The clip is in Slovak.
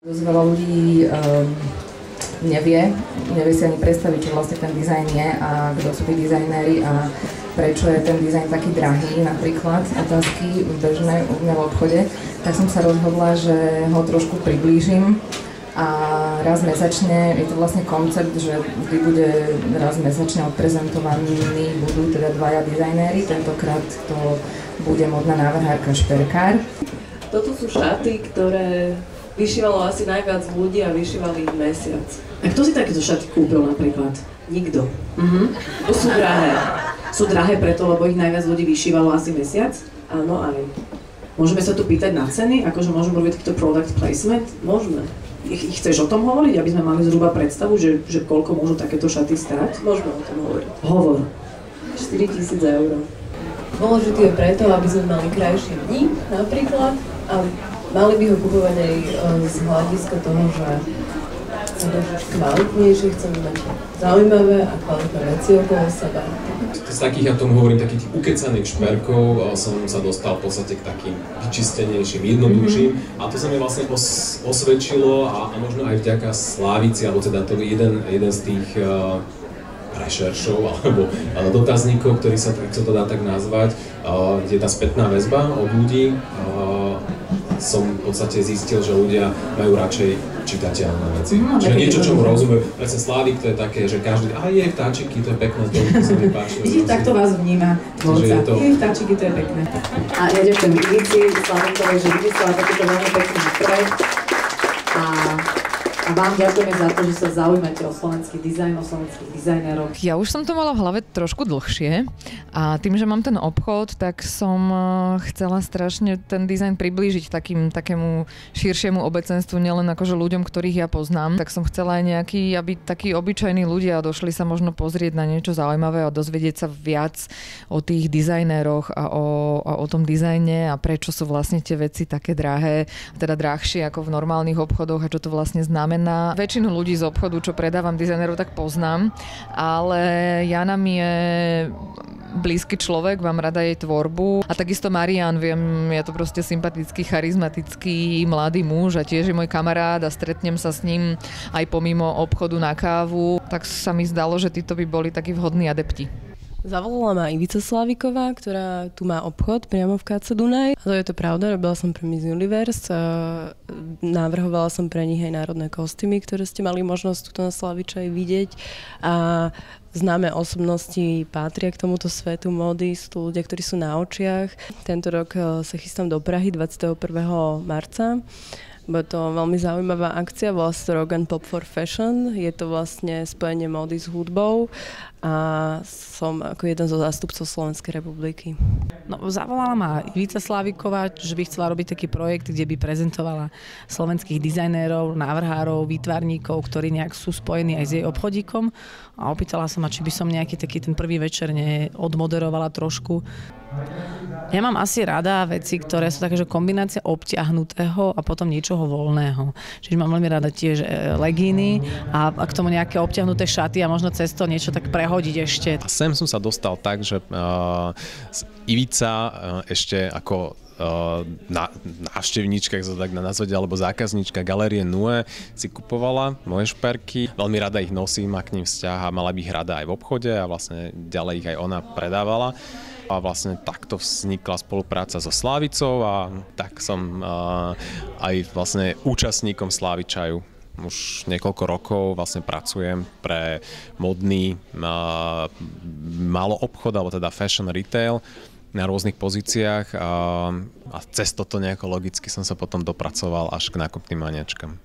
Dosť veľa ľudí nevie si ani predstaviť, čo vlastne ten dizajn je a kto sú tí dizajnéri a prečo je ten dizajn taký drahý, napríklad otázky bežné u mňa v obchode, tak som sa rozhodla, že ho trošku priblížim a raz mesačne, je to vlastne koncept, že vždy bude raz mesačne odprezentovaní, budú teda dvaja dizajnéri, tentokrát to bude modná návrhárka Šperkár. Toto sú šaty, ktoré vyšívalo asi najviac ľudí a vyšívali ich mesiac. A kto si takéto šaty kúpil napríklad? Nikto. To sú drahé. Sú drahé preto, lebo ich najviac ľudí vyšívalo asi mesiac? Áno, aj. Môžeme sa tu pýtať na ceny? Akože môžeme robiť takýto product placement? Môžeme. Chceš o tom hovoriť, aby sme mali zhruba predstavu, že koľko môžu takéto šaty stáť? Môžeme o tom hovoriť. Hovor. 4 000 eur. Dôležité je preto, aby sme mali krajšie dni, napríklad, a mali by ho kupovať aj z hľadiska toho, že chceme žiť kvalitnejšie, chceme mať zaujímavé a kvalitné veci okolo seba. Z takých, ja tomu hovorím, takých ukecaných šperkov som sa dostal v podstate k takým vyčistenejším, jednoduchším a to sa mi vlastne osvedčilo a možno aj vďaka Slávici, alebo teda to je jeden z tých rešeršov alebo dotazníkov, ktorý sa to dá tak nazvať, kde je tá spätná väzba od ľudí. Som v podstate zistil, že ľudia majú radšej čitateľné veci. Čiže niečo, čomu rozumejú. Presne Slávik, to je také, že každý, jej vtáčiky, to je pekné, to sa mi páči. Takto vás vníma tvorca. Vtáčiky, to je pekné. A ja ďakujem Ivici, Slavinkovi, že vymyslela takýto veľmi pekný projekt. A vám ďakujeme za to, že sa zaujímate o slovenský dizajn, o slovenských dizajnerov. Ja už som to mala v hlave trošku dlhšie a tým, že mám ten obchod, tak som chcela strašne ten dizajn priblížiť takému širšiemu obecenstvu, nielen akože ľuďom, ktorých ja poznám. Tak som chcela aj aby takí obyčajní ľudia došli sa možno pozrieť na niečo zaujímavé a dozvedieť sa viac o tých dizajnéroch a o tom dizajne a prečo sú vlastne tie veci také drahé, teda drahšie ako v normálnych obchodoch a čo to vlastne znamená. Na väčšinu ľudí z obchodu, čo predávam dizajnerov, tak poznám, ale Jana mi je blízky človek, mám rada jej tvorbu a takisto Marian, viem, je to proste sympatický, charizmatický mladý muž a tiež je môj kamarát a stretnem sa s ním aj pomimo obchodu na kávu, tak sa mi zdalo, že títo by boli takí vhodní adepti. Zavolala ma Ivica Slaviková, ktorá tu má obchod priamo v KC Dunaj. A to je to pravda, robila som pre Miss Universe, navrhovala som pre nich aj národné kostýmy, ktoré ste mali možnosť tuto na Slavičaj vidieť. A známe osobnosti patria k tomuto svetu módy, sú to ľudia, ktorí sú na očiach. Tento rok sa chystám do Prahy 21. marca. Bude to veľmi zaujímavá akcia, volá sa Rock and Pop for Fashion. Je to vlastne spojenie módy s hudbou a som ako jeden zo zástupcov Slovenskej republiky. No, zavolala ma Ivica Slaviková, že by chcela robiť taký projekt, kde by prezentovala slovenských dizajnérov, návrhárov, výtvarníkov, ktorí nejak sú spojení aj s jej obchodíkom. A opýtala sa ma, či by som nejaký taký ten prvý večer odmoderovala trošku. Ja mám asi rada veci, ktoré sú také, že kombinácia obťahnutého a potom niečoho voľného. Čiže mám veľmi rada tiež legíny a k tomu nejaké obťahnuté šaty a možno cez to niečo tak prehodiť ešte. A sem som sa dostal tak, že Ivica ešte ako návštevníčka, ak sa tak nazvať, alebo zákazníčka Galérie Nue si kupovala moje šperky. Veľmi rada ich nosím, má k nim vzťah a mala by ich rada aj v obchode a vlastne ďalej ich aj ona predávala. A vlastne takto vznikla spolupráca so Slávicou a tak som aj vlastne účastníkom Slávičaju. Už niekoľko rokov vlastne pracujem pre modný maloobchod, alebo teda fashion retail na rôznych pozíciách a cez toto nejako logicky som sa potom dopracoval až k nákupným maniačkam.